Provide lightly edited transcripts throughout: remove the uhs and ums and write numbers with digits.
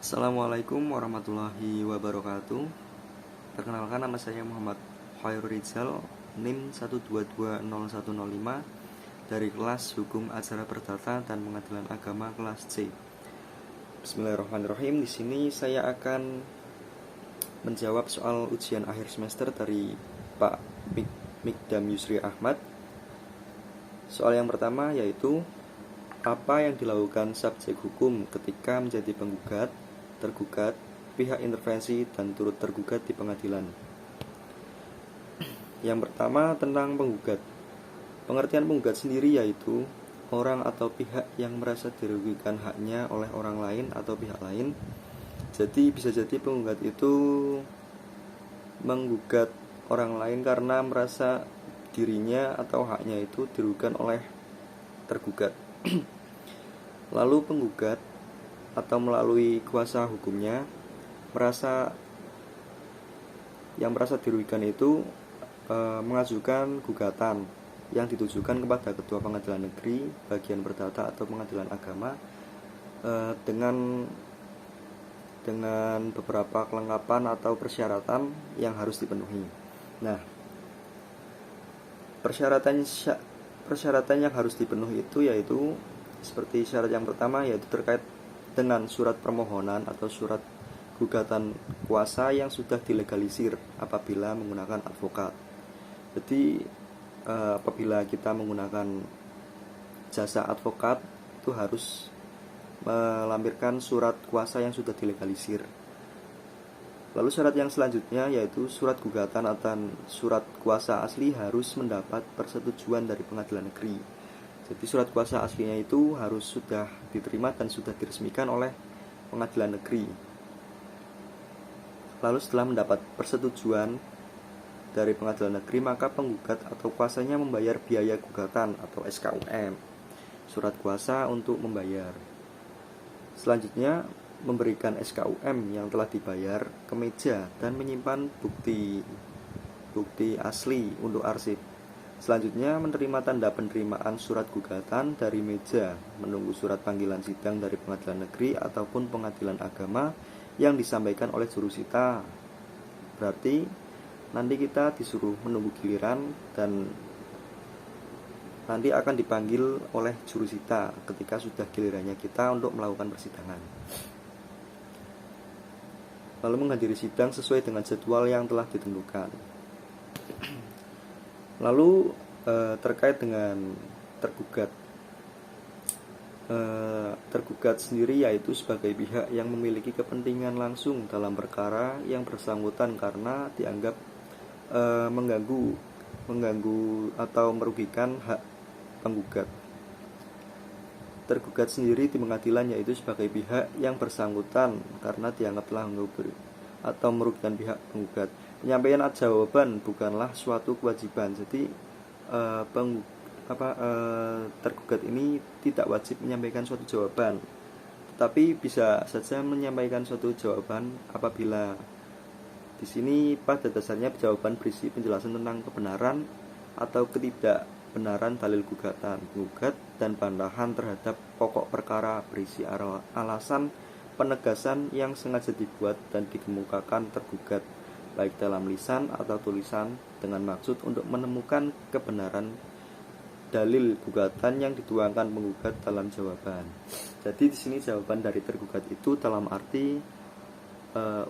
Assalamualaikum warahmatullahi wabarakatuh. Perkenalkan, nama saya Muhammad Khairul Rizal, NIM 1220105 dari kelas Hukum Acara Perdata dan Pengadilan Agama kelas C. Bismillahirrahmanirrahim. Di sini saya akan menjawab soal ujian akhir semester dari Pak Mikdam Yusri Ahmad. Soal yang pertama yaitu, apa yang dilakukan subjek hukum ketika menjadi penggugat, tergugat, pihak intervensi, dan turut tergugat di pengadilan? Yang pertama tentang penggugat. Pengertian penggugat sendiri yaitu orang atau pihak yang merasa dirugikan haknya oleh orang lain atau pihak lain. Jadi bisa jadi penggugat itu menggugat orang lain karena merasa dirinya atau haknya itu dirugikan oleh tergugat. Lalu penggugat atau melalui kuasa hukumnya merasa dirugikan itu mengajukan gugatan yang ditujukan kepada Ketua Pengadilan Negeri, Bagian Perdata atau Pengadilan Agama dengan beberapa kelengkapan atau persyaratan yang harus dipenuhi. Nah, persyaratan yang harus dipenuhi itu yaitu seperti syarat yang pertama, yaitu terkait dengan surat permohonan atau surat gugatan kuasa yang sudah dilegalisir apabila menggunakan advokat. Jadi apabila kita menggunakan jasa advokat itu harus melampirkan surat kuasa yang sudah dilegalisir. Lalu syarat yang selanjutnya yaitu surat gugatan atau surat kuasa asli harus mendapat persetujuan dari pengadilan negeri. Jadi surat kuasa aslinya itu harus sudah diterima dan sudah diresmikan oleh pengadilan negeri. Lalu setelah mendapat persetujuan dari pengadilan negeri, maka penggugat atau kuasanya membayar biaya gugatan atau SKUM, surat kuasa untuk membayar. Selanjutnya memberikan SKUM yang telah dibayar ke meja dan menyimpan bukti asli untuk arsip. Selanjutnya menerima tanda penerimaan surat gugatan dari meja, menunggu surat panggilan sidang dari pengadilan negeri ataupun pengadilan agama yang disampaikan oleh jurusita. Berarti nanti kita disuruh menunggu giliran dan nanti akan dipanggil oleh jurusita ketika sudah gilirannya kita untuk melakukan persidangan. Lalu menghadiri sidang sesuai dengan jadwal yang telah ditentukan. Lalu terkait dengan tergugat. Tergugat sendiri yaitu sebagai pihak yang memiliki kepentingan langsung dalam perkara yang bersangkutan karena dianggap mengganggu atau merugikan hak penggugat. Tergugat sendiri di pengadilan yaitu sebagai pihak yang bersangkutan karena dianggap telah mengganggu atau merugikan pihak penggugat. Penyampaian jawaban bukanlah suatu kewajiban. Jadi tergugat ini tidak wajib menyampaikan suatu jawaban, tetapi bisa saja menyampaikan suatu jawaban apabila di sini pada dasarnya jawaban berisi penjelasan tentang kebenaran atau ketidakbenaran dalil gugatan penggugat dan bantahan terhadap pokok perkara berisi alasan penegasan yang sengaja dibuat dan dikemukakan tergugat baik dalam lisan atau tulisan dengan maksud untuk menemukan kebenaran dalil gugatan yang dituangkan penggugat dalam jawaban. Jadi di sini jawaban dari tergugat itu dalam arti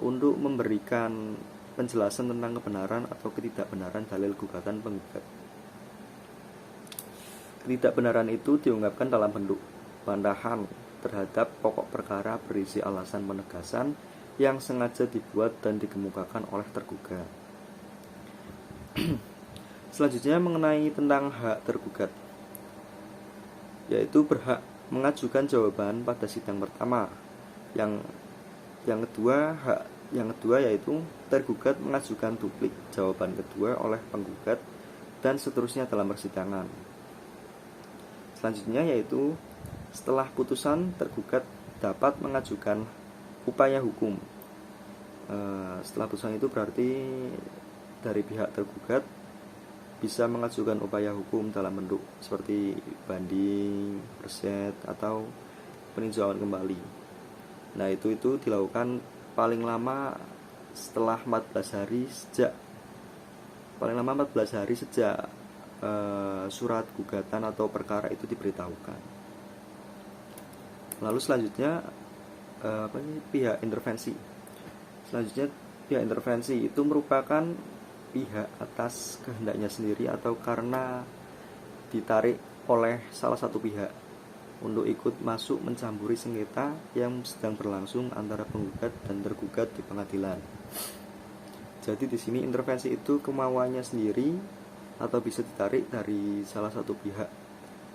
untuk memberikan penjelasan tentang kebenaran atau ketidakbenaran dalil gugatan penggugat. Ketidakbenaran itu diungkapkan dalam bentuk bantahan terhadap pokok perkara berisi alasan penegasan yang sengaja dibuat dan dikemukakan oleh tergugat. Selanjutnya mengenai tentang hak tergugat, yaitu berhak mengajukan jawaban pada sidang pertama. Yang kedua yaitu tergugat mengajukan duplik jawaban kedua oleh penggugat dan seterusnya dalam persidangan. Selanjutnya yaitu setelah putusan tergugat dapat mengajukan upaya hukum. Setelah putusan itu berarti dari pihak tergugat bisa mengajukan upaya hukum dalam bentuk seperti banding, reset, atau peninjauan kembali. Nah, itu dilakukan paling lama setelah 14 hari sejak surat gugatan atau perkara itu diberitahukan. Lalu selanjutnya pihak intervensi. Selanjutnya pihak intervensi itu merupakan pihak atas kehendaknya sendiri atau karena ditarik oleh salah satu pihak untuk ikut masuk mencampuri sengketa yang sedang berlangsung antara penggugat dan tergugat di pengadilan. Jadi di sini intervensi itu kemauannya sendiri atau bisa ditarik dari salah satu pihak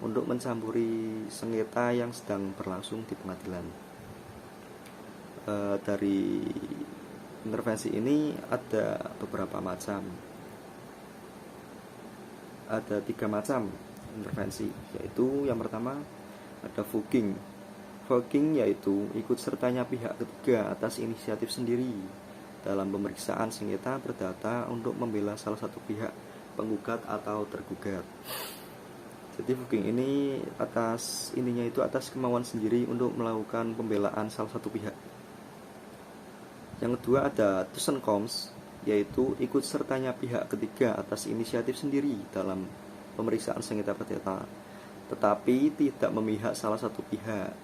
untuk mencampuri sengketa yang sedang berlangsung di pengadilan. Dari intervensi ini ada beberapa macam. Ada 3 macam intervensi, yaitu yang pertama ada voguing. Voguing yaitu ikut sertanya pihak ketiga atas inisiatif sendiri dalam pemeriksaan sengketa perdata untuk membela salah satu pihak penggugat atau tergugat. Jadi voguing ini atas kemauan sendiri untuk melakukan pembelaan salah satu pihak. Yang kedua ada tussenkomst, yaitu ikut sertanya pihak ketiga atas inisiatif sendiri dalam pemeriksaan sengketa perdata, tetapi tidak memihak salah satu pihak,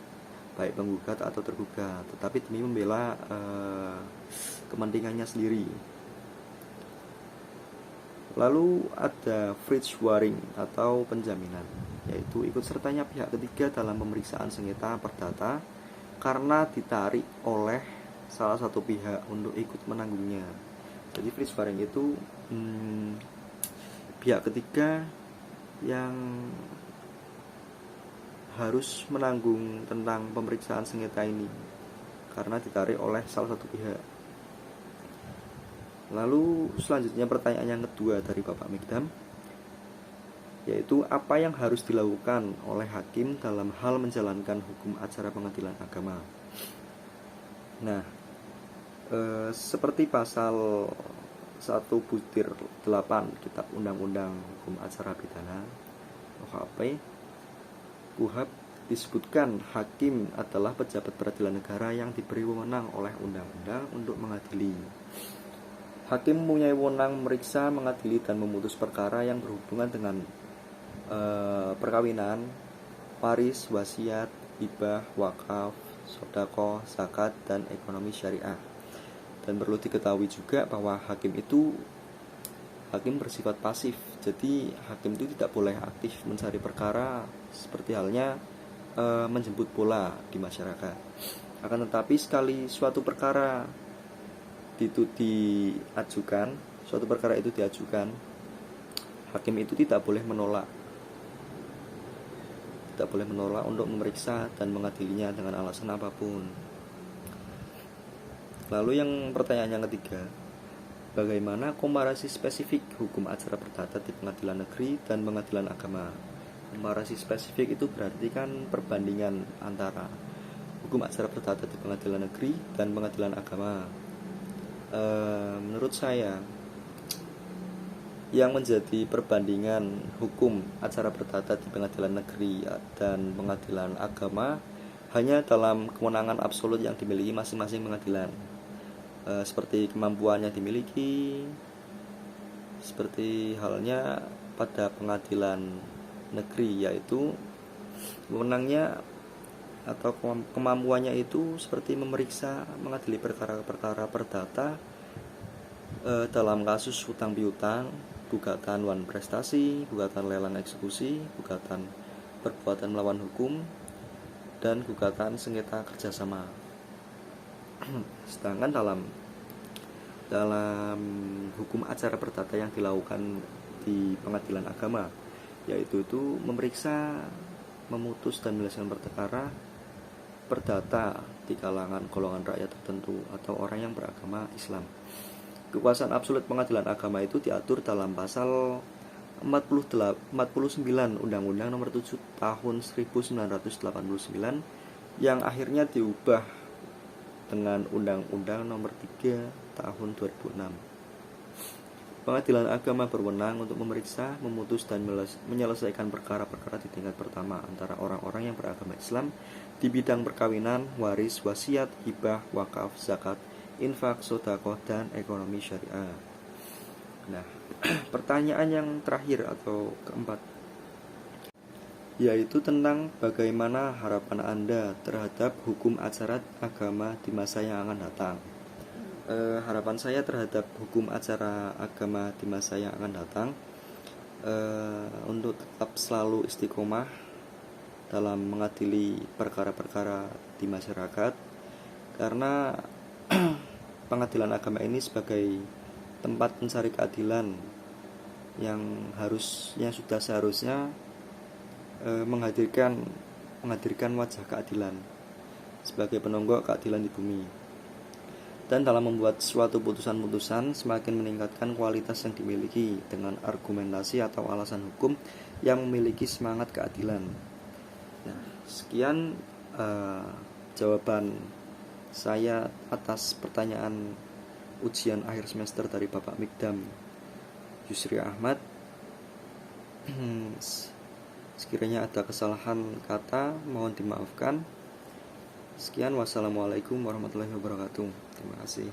baik penggugat atau tergugat, tetapi demi membela kepentingannya sendiri. Lalu ada fredswaring atau penjaminan, yaitu ikut sertanya pihak ketiga dalam pemeriksaan sengketa perdata karena ditarik oleh salah satu pihak untuk ikut menanggungnya. Jadi fredswaring itu pihak ketiga yang harus menanggung tentang pemeriksaan sengketa ini karena ditarik oleh salah satu pihak. Lalu selanjutnya pertanyaan yang kedua dari Bapak Mikdam, yaitu apa yang harus dilakukan oleh hakim dalam hal menjalankan hukum acara pengadilan agama. Nah, seperti pasal 1/8 Kitab Undang-Undang Hukum Acara Pidana KUHP disebutkan hakim adalah pejabat peradilan negara yang diberi wewenang oleh undang-undang untuk mengadili. Hakim mempunyai wewenang memeriksa, mengadili, dan memutus perkara yang berhubungan dengan perkawinan, waris, wasiat, hibah, wakaf, sedekah, zakat, dan ekonomi syariah. Dan perlu diketahui juga bahwa hakim bersifat pasif. Jadi hakim itu tidak boleh aktif mencari perkara seperti halnya menjemput bola di masyarakat. Akan tetapi sekali suatu perkara itu diajukan, hakim itu tidak boleh menolak untuk memeriksa dan mengadilinya dengan alasan apapun. Lalu yang pertanyaan yang ketiga, bagaimana komparasi spesifik hukum acara perdata di pengadilan negeri dan pengadilan agama? Komparasi spesifik itu berarti kan perbandingan antara hukum acara perdata di pengadilan negeri dan pengadilan agama. Menurut saya, yang menjadi perbandingan hukum acara perdata di pengadilan negeri dan pengadilan agama hanya dalam kewenangan absolut yang dimiliki masing-masing pengadilan. Seperti kemampuannya dimiliki, seperti halnya pada pengadilan negeri, yaitu wewenangnya atau kemampuannya itu seperti memeriksa, mengadili perkara-perkara perdata dalam kasus hutang piutang, gugatan wan prestasi, gugatan lelang eksekusi, gugatan perbuatan melawan hukum, dan gugatan sengketa kerjasama. Sedangkan dalam hukum acara perdata yang dilakukan di pengadilan agama, yaitu itu memeriksa, memutus dan menyelesaikan perkara perdata di kalangan golongan rakyat tertentu atau orang yang beragama Islam. Kekuasaan absolut pengadilan agama itu diatur dalam pasal 49 Undang-Undang Nomor 7 Tahun 1989 yang akhirnya diubah dengan Undang-Undang Nomor 3 Tahun 2006. Pengadilan agama berwenang untuk memeriksa, memutus, dan menyelesaikan perkara-perkara di tingkat pertama antara orang-orang yang beragama Islam di bidang perkawinan, waris, wasiat, hibah, wakaf, zakat, infak, sedekah, dan ekonomi syariah. Nah, pertanyaan yang terakhir atau keempat, yaitu tentang bagaimana harapan Anda terhadap hukum acara agama di masa yang akan datang. Harapan saya terhadap hukum acara agama di masa yang akan datang untuk tetap selalu istiqomah dalam mengadili perkara-perkara di masyarakat, karena pengadilan agama ini sebagai tempat mencari keadilan yang sudah seharusnya menghadirkan wajah keadilan sebagai penonggok keadilan di bumi. Dan dalam membuat suatu putusan-putusan semakin meningkatkan kualitas yang dimiliki dengan argumentasi atau alasan hukum yang memiliki semangat keadilan. Nah, sekian jawaban saya atas pertanyaan ujian akhir semester dari Bapak Mikdam Yusri Ahmad. Sekiranya ada kesalahan kata, mohon dimaafkan. Sekian, wassalamualaikum warahmatullahi wabarakatuh. Terima kasih.